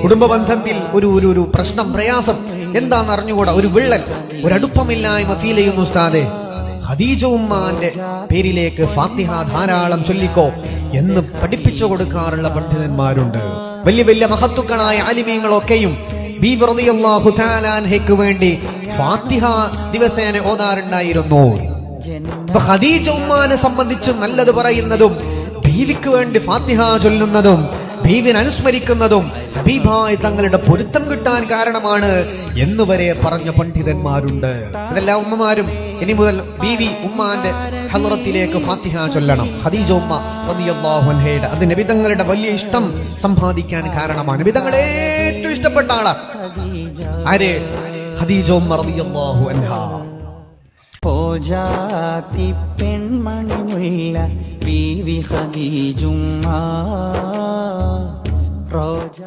കുടുംബ ബന്ധത്തിൽ ഒരു പ്രശ്നം, പ്രയാസം എന്താന്ന് അറിഞ്ഞുകൂടാ, ഒരു വിള്ളൽ, ഒരടുപ്പമില്ലായ്മ ഫീൽ ചെയ്യുന്നു ഉസ്താദേ, ഖദീജ ഉമ്മാന്റെ പേരിലേക്ക് ഫാത്തിഹ ധാരാളം ചൊല്ലിക്കോ എന്ന് പഠിപ്പിച്ചു കൊടുക്കാറുള്ള പണ്ഡിതന്മാരുണ്ട്. വലിയ വലിയ മഹത്തുക്കളായ ആലിമീങ്ങളൊക്കെയും ബീവി റളിയല്ലാഹു തആല അൻഹയ്ക്ക് വേണ്ടി ഫാത്തിഹ ദിവസേന ഓതാറുണ്ടായിരുന്നു. ഖദീജ ഉമ്മാനെ സംബന്ധിച്ച് നല്ലത് പറയുന്നതും ബീവിക്ക് വേണ്ടി ഫാത്തിഹ ചൊല്ലുന്നതും ബീവിനെ അനുസ്മരിക്കുന്നതും ഹബീബായ തങ്ങളുടെ പൊരുത്തം കിട്ടാൻ കാരണമാണ് എന്നുവരെ പറഞ്ഞ പണ്ഡിതന്മാരുണ്ട്. ഇതെല്ലാ ഉമ്മമാരും ഇനി മുതൽ ബീവി ഉമ്മാന്റെ ഹളറത്തിലേക്ക് ഫാത്തിഹ ചൊല്ലണം. ഖദീജ ഉമ്മ റളിയല്ലാഹു അൻഹയുടെ അത് നബി തങ്ങളുടെ വലിയ ഇഷ്ടം സമ്പാദിക്കാൻ കാരണമാണ്. നബി തങ്ങളെ ഏറ്റവും ഇഷ്ടപ്പെട്ട ആളാ ആര്? ഖദീജ ഉമ്മ റളിയല്ലാഹു അൻഹ. പോജാതി പെൺമണി മുല്ല ബീവി ഖദീജ ഉമ്മ റോജ